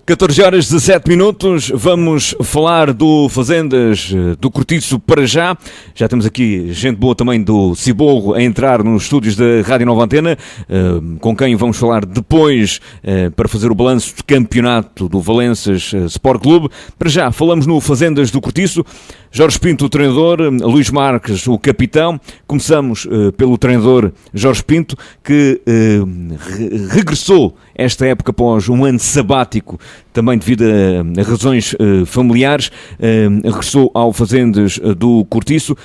14 horas 17 minutos, vamos falar do Fazendas do Cortiço para já. Já temos aqui gente boa também do Ciborro a entrar nos estúdios da Rádio Nova Antena, com quem vamos falar depois para fazer o balanço de campeonato do Valenças Sport Clube. Para já falamos no Fazendas do Cortiço. Jorge Pinto, o treinador, Luís Marques, o capitão. Começamos pelo treinador Jorge Pinto, que regressou esta época após um ano sabático, também devido a razões familiares, regressou ao Fazendas do Cortiço.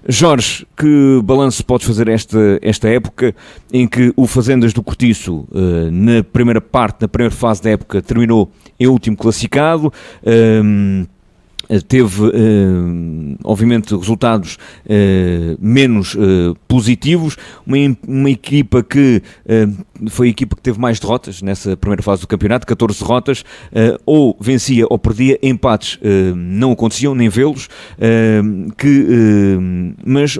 Jorge, que balanço podes fazer esta época em que o Fazendas do Cortiço, na primeira fase da época, terminou em último classificado? Teve, obviamente, resultados menos positivos. Uma equipa que foi a equipa que teve mais derrotas nessa primeira fase do campeonato, 14 derrotas, ou vencia ou perdia, empates não aconteciam, nem vê-los, mas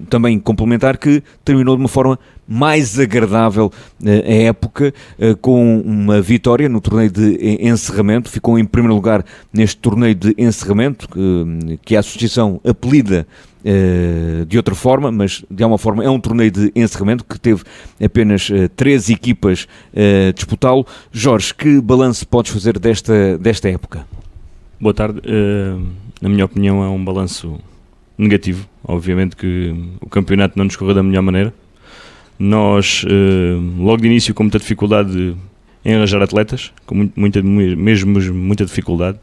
também complementar que terminou de uma forma mais agradável a época, com uma vitória no torneio de encerramento. Ficou em primeiro lugar neste torneio de encerramento, que a associação apelida de outra forma, mas de alguma forma é um torneio de encerramento que teve apenas 3 equipas a disputá-lo. Jorge, que balanço podes fazer desta época? Boa tarde. Na minha opinião é um balanço negativo. Obviamente que o campeonato não nos correu da melhor maneira. Nós, logo de início, com muita dificuldade em arranjar atletas, com muita dificuldade.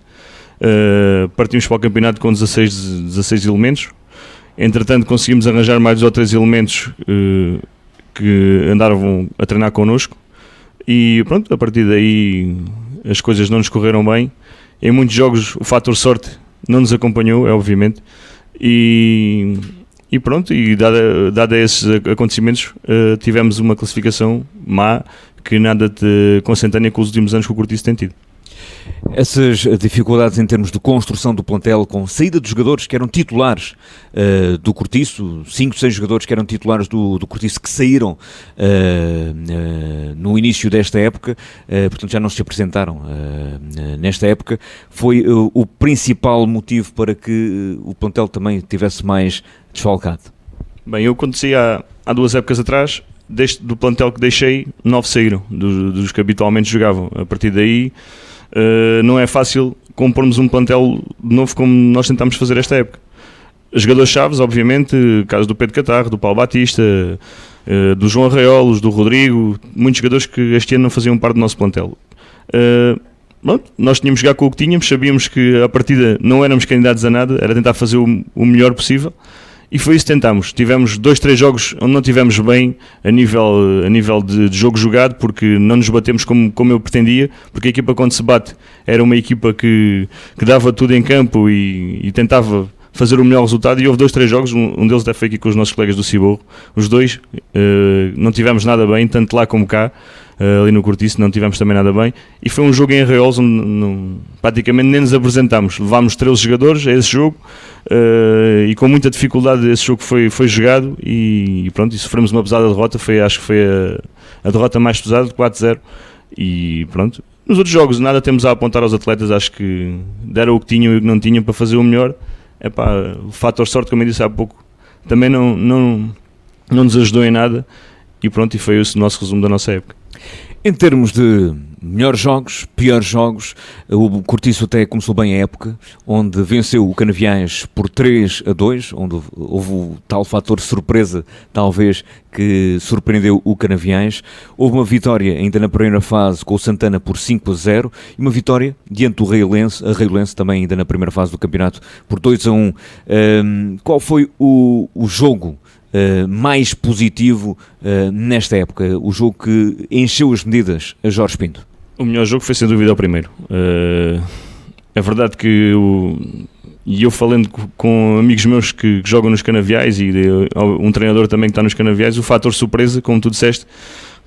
Partimos para o campeonato com 16 elementos. Entretanto, conseguimos arranjar mais 2 ou 3 elementos que andavam a treinar connosco. E pronto, a partir daí as coisas não nos correram bem. Em muitos jogos o fator sorte não nos acompanhou, obviamente. E pronto, e dado esses acontecimentos, tivemos uma classificação má, que nada de consentânea com os últimos anos que o Cortiço tem tido. Essas dificuldades em termos de construção do plantel, com saída de jogadores que eram titulares do Cortiço, 5, 6 jogadores que eram titulares do Cortiço que saíram no início desta época, portanto já não se apresentaram nesta época, foi o principal motivo para que o plantel também tivesse mais desfalcado? Bem, eu quando saí há 2 épocas atrás, do plantel que deixei, 9 saíram, dos que habitualmente jogavam. A partir daí não é fácil compormos um plantel de novo como nós tentámos fazer esta época. Jogadores-chaves, obviamente, caso do Pedro Catarro, do Paulo Batista, do João Arraiolos, do Rodrigo, muitos jogadores que este ano não faziam parte do nosso plantel. Nós tínhamos que jogar com o que tínhamos, sabíamos que a partida não éramos candidatos a nada, era tentar fazer o melhor possível. E foi isso que tentámos. Tivemos 2, 3 jogos onde não tivemos bem a nível de jogo jogado, porque não nos batemos como eu pretendia, porque a equipa, quando se bate, era uma equipa que dava tudo em campo e tentava fazer o melhor resultado. E houve 2, 3 jogos, um deles até foi aqui com os nossos colegas do Ciborro. Os 2 não tivemos nada bem, tanto lá como cá. Ali no Cortiço não tivemos também nada bem, e foi um jogo em Arraiolos onde praticamente nem nos apresentámos. Levámos 13 jogadores a esse jogo, e com muita dificuldade esse jogo foi jogado, e pronto, e sofremos uma pesada derrota. Acho que foi a derrota mais pesada, de 4-0, e pronto. Nos outros jogos nada temos a apontar aos atletas, acho que deram o que tinham e o que não tinham para fazer o melhor. O fator sorte, como eu disse há pouco, também não nos ajudou em nada, e pronto, e foi esse o nosso resumo da nossa época. Em termos de melhores jogos, piores jogos, o Cortiço até começou bem a época, onde venceu o Canaviais por 3-2, onde houve o tal fator surpresa, talvez, que surpreendeu o Canaviais. Houve uma vitória ainda na primeira fase com o Santana por 5-0 e uma vitória diante do Raiolense, a Raiolense também ainda na primeira fase do campeonato por 2-1. Qual foi o jogo mais positivo nesta época, o jogo que encheu as medidas a Jorge Pinto? O melhor jogo foi sem dúvida o primeiro. É verdade que eu falando com amigos meus que jogam nos Canaviais e um treinador também que está nos Canaviais, o fator surpresa, como tu disseste,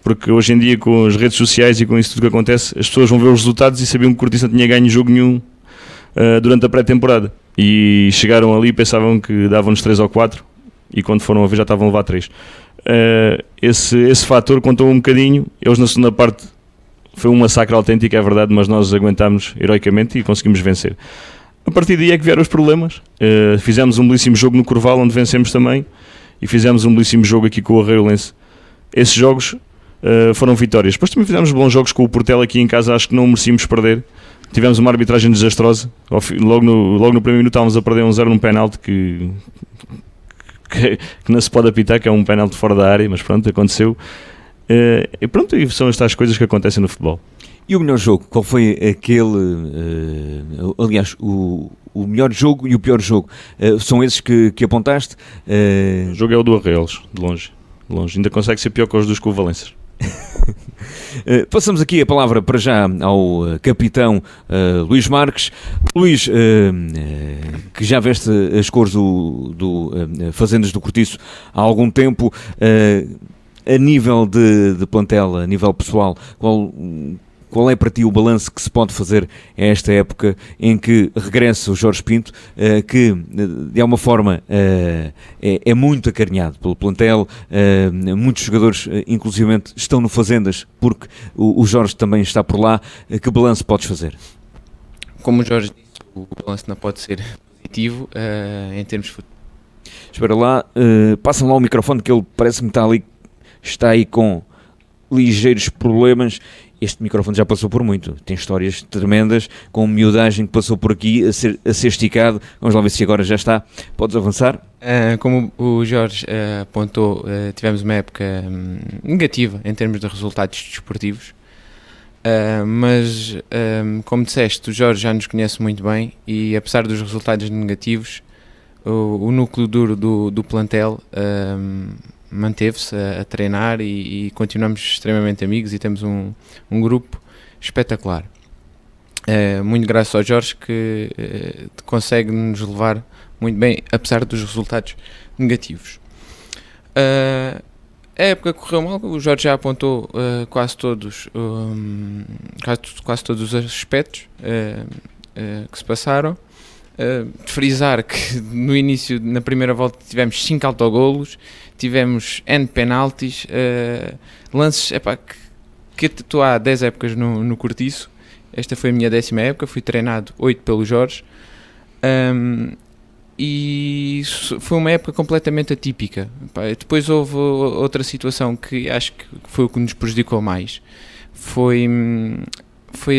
porque hoje em dia com as redes sociais e com isso tudo que acontece, as pessoas vão ver os resultados e sabiam que o Cortiço não tinha ganho jogo nenhum durante a pré-temporada, e chegaram ali e pensavam que davam-nos 3 ou 4, e quando foram a ver já estavam a levar 3. Esse fator contou um bocadinho. Eles na segunda parte foi um massacre autêntico, é verdade, mas nós aguentámos heroicamente e conseguimos vencer. A partir daí é que vieram os problemas. Fizemos um belíssimo jogo no Corval, onde vencemos também, e fizemos um belíssimo jogo aqui com o Arraiolense. Esses jogos foram vitórias. Depois também fizemos bons jogos com o Portela aqui em casa, acho que não merecíamos perder. Tivemos uma arbitragem desastrosa. Logo no primeiro minuto estávamos a perder 1-0 num penalti que não se pode apitar, que é um penalti fora da área, mas pronto, aconteceu. E pronto, e são estas coisas que acontecem no futebol. E o melhor jogo? Qual foi aquele... aliás, o melhor jogo e o pior jogo? São esses que apontaste? O jogo é o do Arraiolos, de longe. Ainda consegue ser pior que os dos com o Valenças. Passamos aqui a palavra para já ao capitão Luís Marques. Luís, que já veste as cores do Fazendas do Cortiço há algum tempo, a nível de plantel, a nível pessoal, qual é para ti o balanço que se pode fazer a esta época em que regressa o Jorge Pinto, que de alguma forma é muito acarinhado pelo plantel, muitos jogadores inclusivamente estão no Fazendas porque o Jorge também está por lá. Que balanço podes fazer? Como o Jorge disse, o balanço não pode ser positivo em termos de futebol. Espera lá, passa-me lá o microfone que ele parece-me está aí com ligeiros problemas. Este microfone já passou por muito, tem histórias tremendas, com miudagem que passou por aqui a ser esticado. Vamos lá ver se agora já está. Podes avançar? Como o Jorge apontou, tivemos uma época negativa em termos de resultados desportivos, mas como disseste, o Jorge já nos conhece muito bem e apesar dos resultados negativos, o núcleo duro do plantel manteve-se a treinar e continuamos extremamente amigos e temos um grupo espetacular. Muito graças ao Jorge que consegue nos levar muito bem, apesar dos resultados negativos. A época correu mal, o Jorge já apontou quase todos os aspectos que se passaram. De frisar que no início, na primeira volta, tivemos 5 autogolos, tivemos N penaltis, lances que estou há 10 épocas no Cortiço. Esta foi a minha 10ª época, fui treinado 8 pelo Jorge, e foi uma época completamente atípica. Depois houve outra situação que acho que foi o que nos prejudicou mais, foi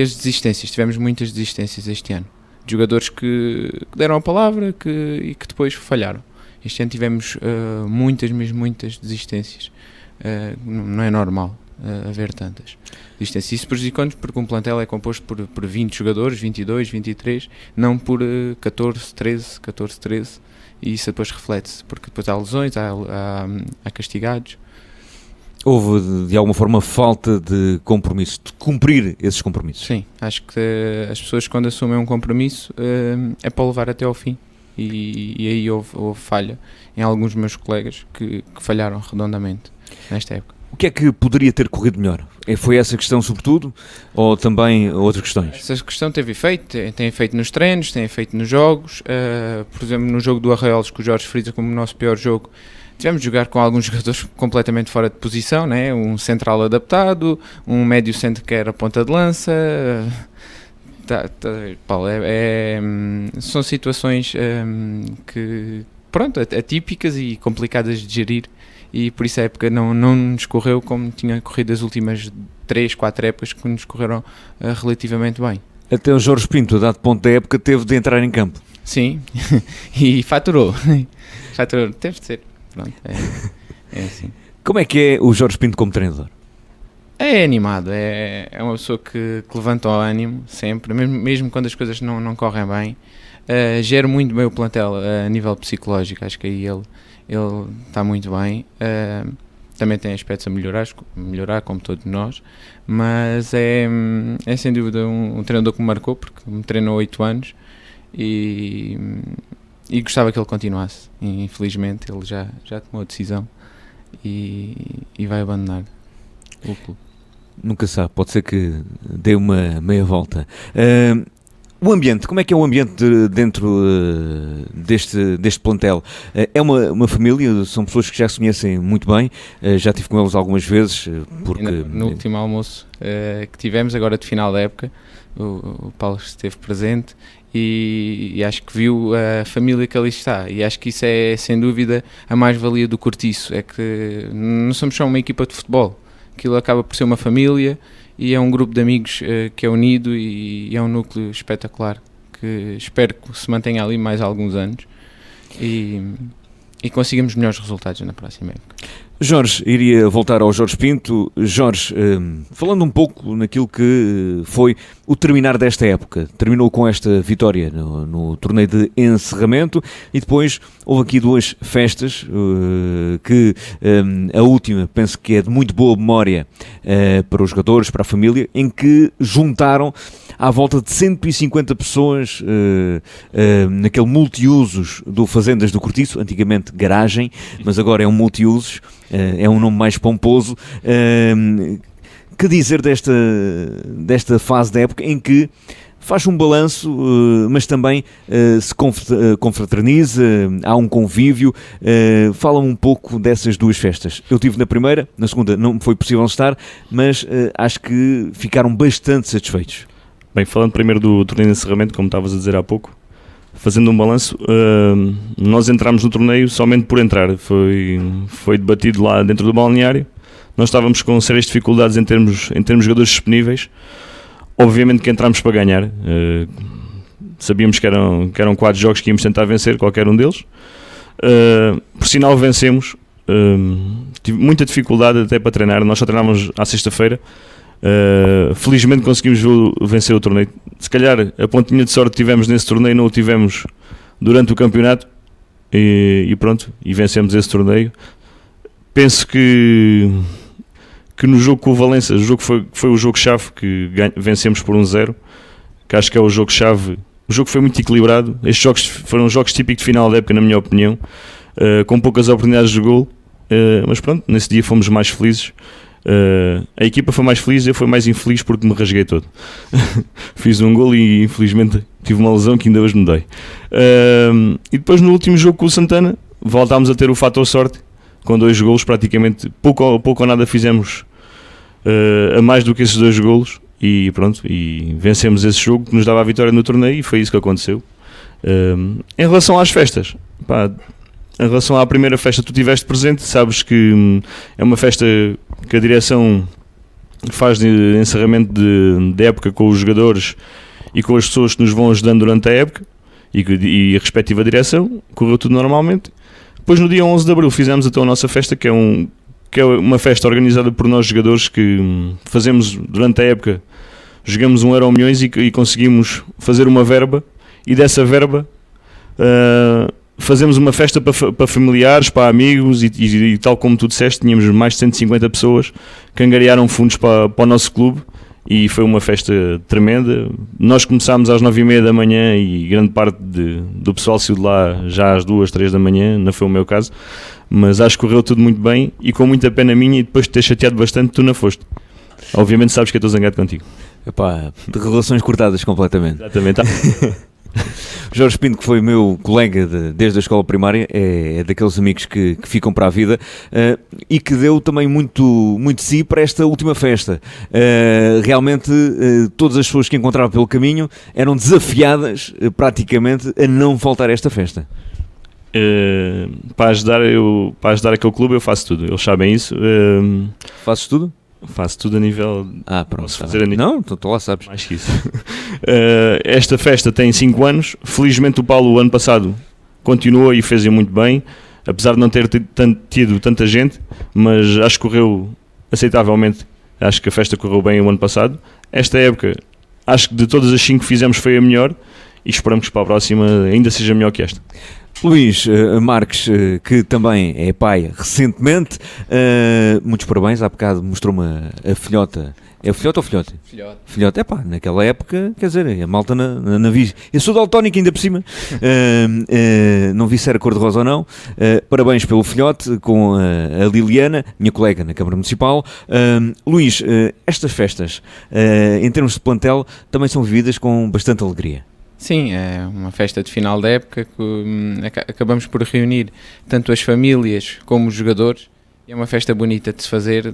as desistências. Tivemos muitas desistências este ano, de jogadores que deram a palavra e que depois falharam. Este ano tivemos muitas desistências. Não é normal haver tantas desistências. Isso prejudicou-nos porque um plantel é composto por 20 jogadores, 22, 23, não por 14, 13, e isso depois reflete-se, porque depois há lesões, há castigados. Houve de alguma forma falta de compromisso, de cumprir esses compromissos? Sim, acho que as pessoas quando assumem um compromisso é para o levar até ao fim, e aí houve falha em alguns meus colegas que falharam redondamente nesta época. O que é que poderia ter corrido melhor? Foi essa questão sobretudo, ou também outras questões? Essa questão teve efeito, tem efeito nos treinos, tem efeito nos jogos. Por exemplo, no jogo do Arraiolos, que o Jorge frisa como o nosso pior jogo, tivemos de jogar com alguns jogadores completamente fora de posição, né? Um central adaptado, um médio centro que era ponta de lança. Paulo, são situações que, pronto, atípicas e complicadas de gerir, e por isso a época não nos correu como tinha corrido as últimas 3, 4 épocas que nos correram relativamente bem. Até o Jorge Pinto, a dado ponto da época, teve de entrar em campo. Sim, e faturou, teve de ser. Pronto, é assim. Como é que é o Jorge Pinto como treinador? É animado, é uma pessoa que levanta o ânimo sempre, mesmo quando as coisas não correm bem. Gera muito bem o plantel a nível psicológico, acho que aí ele está muito bem. Também tem aspectos a melhorar como todos nós, mas é sem dúvida um treinador que me marcou, porque me treinou 8 anos e gostava que ele continuasse. Infelizmente ele já tomou a decisão e vai abandonar o clube. Nunca sabe, pode ser que dê uma meia volta. O ambiente, como é que é o ambiente dentro deste plantel? É uma família, são pessoas que já se conhecem muito bem, já estive com eles algumas vezes, porque... No último almoço que tivemos, agora de final da época, o Paulo esteve presente e acho que viu a família que ali está, e acho que isso é sem dúvida a mais-valia do Cortiço, é que não somos só uma equipa de futebol, aquilo acaba por ser uma família e é um grupo de amigos que é unido e é um núcleo espetacular, que espero que se mantenha ali mais alguns anos e consigamos melhores resultados na próxima época. Jorge, iria voltar ao Jorge Pinto. Jorge, falando um pouco naquilo que foi o terminar desta época, terminou com esta vitória no torneio de encerramento e depois houve aqui duas festas que a última penso que é de muito boa memória para os jogadores, para a família, em que juntaram à volta de 150 pessoas naquele multiusos do Fazendas do Cortiço, antigamente garagem, mas agora é um multiusos, é um nome mais pomposo. Que dizer desta fase da época em que faz um balanço, mas também se confraterniza, há um convívio. Fala-me um pouco dessas duas festas. Eu estive na primeira, na segunda não foi possível estar, mas acho que ficaram bastante satisfeitos. Bem, falando primeiro do torneio de encerramento, como estavas a dizer há pouco, fazendo um balanço, nós entramos no torneio somente por entrar. Foi debatido lá dentro do balneário. Nós estávamos com sérias dificuldades em termos de jogadores disponíveis. Obviamente que entramos para ganhar. Sabíamos que eram 4 jogos que íamos tentar vencer, qualquer um deles. Por sinal, vencemos. Tive muita dificuldade até para treinar. Nós só treinávamos à sexta-feira. Felizmente conseguimos vencer o torneio. Se calhar a pontinha de sorte que tivemos nesse torneio não o tivemos durante o campeonato e pronto, e vencemos esse torneio. Penso que no jogo com o Valença, o jogo foi o jogo-chave, que vencemos por 1-0, que acho que é o jogo-chave. O jogo foi muito equilibrado. Estes jogos foram jogos típicos de final da época, na minha opinião, com poucas oportunidades de gol, mas pronto, nesse dia fomos mais felizes. A equipa foi mais feliz, eu fui mais infeliz porque me rasguei todo. Fiz um gol e infelizmente tive uma lesão que ainda hoje me dei. E depois no último jogo com o Santana voltámos a ter o fator sorte, com 2 golos, praticamente pouco ou nada fizemos a mais do que esses 2 golos e pronto, e vencemos esse jogo que nos dava a vitória no torneio e foi isso que aconteceu. Em relação às festas, em relação à primeira festa que tu estiveste presente, sabes que é uma festa que a direção faz de encerramento de época com os jogadores e com as pessoas que nos vão ajudando durante a época e a respectiva direção. Correu tudo normalmente. Depois no dia 11 de Abril fizemos então a nossa festa, que é uma festa organizada por nós jogadores, que fazemos durante a época, jogamos 1 euro milhões e conseguimos fazer uma verba, e dessa verba fazemos uma festa para familiares, para amigos e tal como tu disseste, tínhamos mais de 150 pessoas que angariaram fundos para o nosso clube e foi uma festa tremenda. Nós começámos às 9h30 da manhã e grande parte do pessoal saiu de lá já às 2, 3 da manhã, não foi o meu caso, mas acho que correu tudo muito bem e com muita pena minha, e depois de ter chateado bastante, tu não foste. Obviamente sabes que eu estou zangado contigo. Epá, de relações cortadas completamente. Exatamente. Jorge Pinto, que foi meu colega desde a escola primária, é daqueles amigos que ficam para a vida, e que deu também muito de si para esta última festa. Realmente todas as pessoas que encontrava pelo caminho eram desafiadas praticamente a não faltar a esta festa. Para ajudar aquele clube eu faço tudo, eles sabem isso. Fazes tudo? Faço tudo a nível... Pronto. Não, tu lá sabes. Mais que isso. Esta festa tem 5 anos. Felizmente o Paulo, o ano passado, continuou e fez muito bem, apesar de não ter tido tanta gente, mas acho que correu aceitavelmente. Acho que a festa correu bem o ano passado. Esta época, acho que de todas as 5 que fizemos foi a melhor e esperamos que para a próxima ainda seja melhor que esta. Luís Marques, que também é pai recentemente, muitos parabéns. Há bocado mostrou-me a filhota. É filhota ou filhote? Filhote, naquela época, quer dizer, a malta na vi. Eu sou daltónico ainda por cima, não vi se era cor-de-rosa ou não. Parabéns pelo filhote com a Liliana, minha colega na Câmara Municipal. Luís, estas festas, em termos de plantel, também são vividas com bastante alegria. Sim, é uma festa de final da época que acabamos por reunir tanto as famílias como os jogadores. É uma festa bonita de se fazer.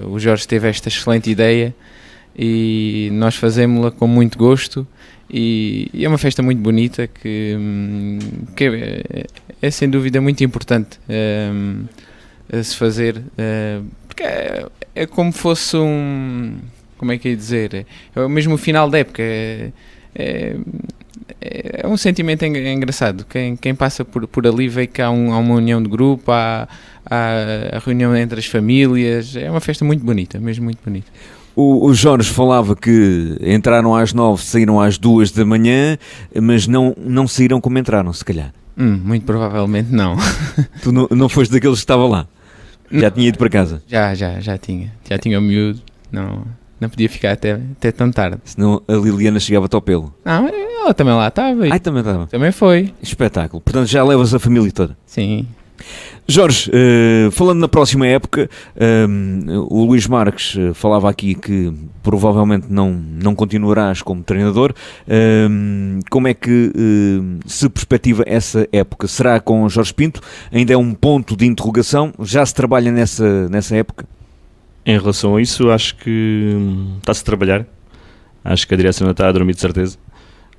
O Jorge teve esta excelente ideia e nós fazemos-la com muito gosto. E é uma festa muito bonita que é sem dúvida muito importante a se fazer, porque é como fosse como é que eu ia dizer, é mesmo o final da época, é um sentimento engraçado. Quem passa por ali vê que há uma união de grupo, há a reunião entre as famílias, é uma festa muito bonita, mesmo muito bonita. O Jorge falava que entraram às 9, saíram às 2 da manhã, mas não saíram como entraram, se calhar. Muito provavelmente não. Tu não foste daqueles que estava lá? Já tinha ido para casa? Já tinha o miúdo, não podia ficar até tão tarde. Senão a Liliana chegava-te ao pelo. Não, ela também lá estava. Ai, também estava. Também foi. Espetáculo. Portanto, já levas a família toda. Sim. Jorge, falando na próxima época, o Luís Marques falava aqui que provavelmente não continuarás como treinador. Como é que se perspectiva essa época? Será com Jorge Pinto? Ainda é um ponto de interrogação? Já se trabalha nessa época? Em relação a isso, acho que está-se a trabalhar. Acho que a direção ainda está a dormir de certeza.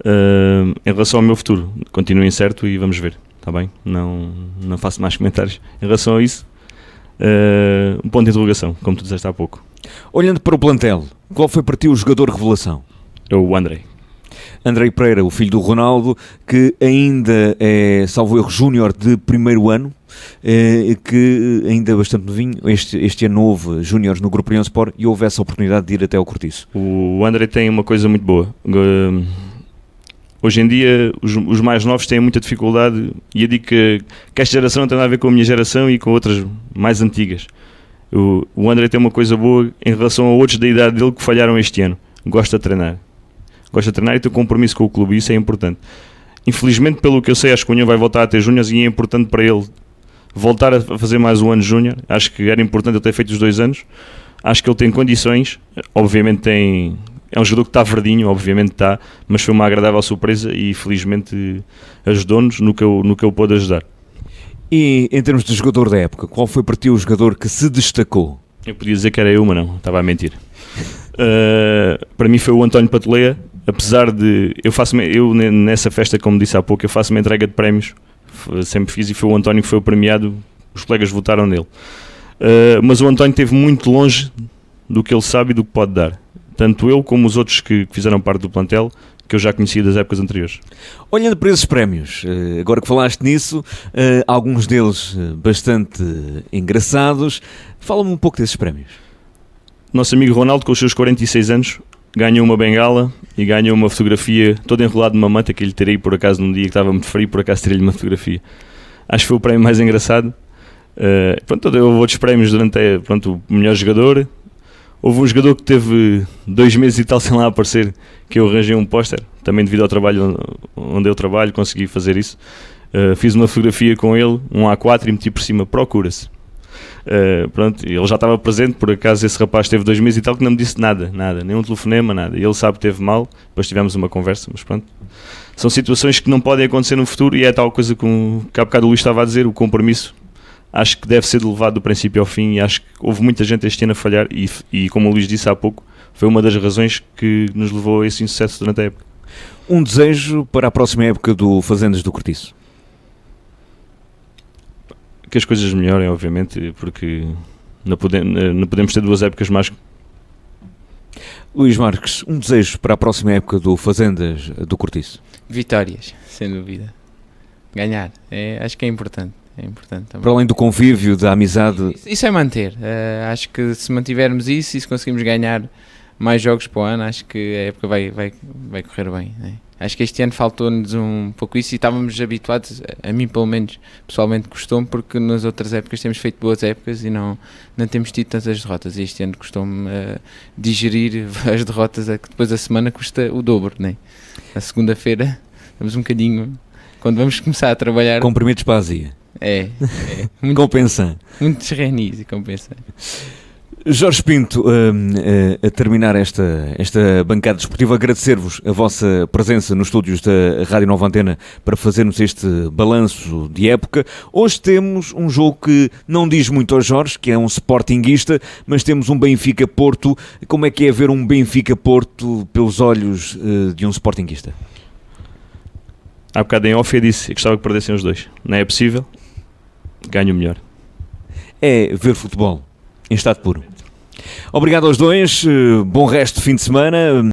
Em relação ao meu futuro, continuo incerto e vamos ver. Está bem? Não faço mais comentários. Em relação a isso, um ponto de interrogação, como tu disseste há pouco. Olhando para o plantel, qual foi para ti o jogador revelação? É o Andrei. Andrei Pereira, o filho do Ronaldo, que ainda é, salvo erro, júnior de primeiro ano, que ainda é bastante novinho. Este ano houve júniores no Grupo União Sport e houve essa oportunidade de ir até ao Cortiço. O Andrei tem uma coisa muito boa. Hoje em dia os mais novos têm muita dificuldade, e eu digo que esta geração não tem nada a ver com a minha geração e com outras mais antigas. O André tem uma coisa boa em relação a outros da idade dele que falharam este ano. Gosta de treinar e tem compromisso com o clube, e isso é importante. Infelizmente, pelo que eu sei, acho que o União vai voltar a ter júniores e é importante para ele voltar a fazer mais um ano de júnior. Acho que era importante ele ter feito os 2 anos. Acho que ele tem condições, obviamente é um jogador que está verdinho, obviamente está, mas foi uma agradável surpresa e felizmente ajudou-nos no que eu pude ajudar. E em termos de jogador da época, qual foi para ti o jogador que se destacou? Eu podia dizer que era eu, mas não, estava a mentir. Para mim foi o António Patoleia, apesar de eu nessa festa, como disse há pouco, eu faço uma entrega de prémios, sempre fiz, e foi o António que foi o premiado, os colegas votaram nele. Mas o António esteve muito longe do que ele sabe e do que pode dar. Tanto eu como os outros que fizeram parte do plantel, que eu já conhecia das épocas anteriores. Olhando para esses prémios, agora que falaste nisso, alguns deles bastante engraçados, fala-me um pouco desses prémios. Nosso amigo Ronaldo, com os seus 46 anos, ganhou uma bengala e ganhou uma fotografia todo enrolado numa manta que lhe terei por acaso num dia que estava muito frio, por acaso terei-lhe uma fotografia. Acho que foi o prémio mais engraçado. Houve outros prémios durante o melhor jogador. Houve um jogador que teve 2 meses e tal sem lá aparecer, que eu arranjei um póster, também devido ao trabalho onde eu trabalho, consegui fazer isso. Fiz uma fotografia com ele, um A4, e meti por cima, procura-se. Ele já estava presente, por acaso esse rapaz teve 2 meses e tal, que não me disse nada, nem um telefonema, nada. Ele sabe que teve mal, depois tivemos uma conversa, mas pronto. São situações que não podem acontecer no futuro, e é tal coisa que há bocado o Luís estava a dizer, o compromisso. Acho que deve ser levado do princípio ao fim, e acho que houve muita gente este ano a falhar, e como o Luís disse há pouco, foi uma das razões que nos levou a esse insucesso durante a época. Um desejo para a próxima época do Fazendas do Cortiço? Que as coisas melhorem, obviamente, porque não podemos ter 2 épocas mais. Luís Marques, um desejo para a próxima época do Fazendas do Cortiço? Vitórias, sem dúvida. Ganhar, acho que é importante. É importante também. Para além do convívio, da amizade. Isso é manter. Acho que se mantivermos isso e se conseguimos ganhar mais jogos para o ano, acho que a época vai correr bem, né? Acho que este ano faltou-nos um pouco isso, e estávamos habituados, a mim pelo menos pessoalmente custou-me, porque nas outras épocas temos feito boas épocas e não temos tido tantas derrotas, e este ano custou-me digerir as derrotas, que depois a semana custa o dobro, né? A segunda-feira estamos um bocadinho, quando vamos começar a trabalhar, comprimidos para a azia. Muito, compensando. Muitos renis e compensando. Jorge Pinto, a terminar esta bancada desportiva, agradecer-vos a vossa presença nos estúdios da Rádio Nova Antena para fazermos este balanço de época. Hoje temos um jogo que não diz muito ao Jorge, que é um sportinguista, mas temos um Benfica-Porto. Como é que é ver um Benfica-Porto pelos olhos de um sportinguista? Há bocado em off eu disse que gostava que perdessem os dois. Não é possível, ganho o melhor. É ver futebol em estado puro. Obrigado aos dois, bom resto de fim de semana.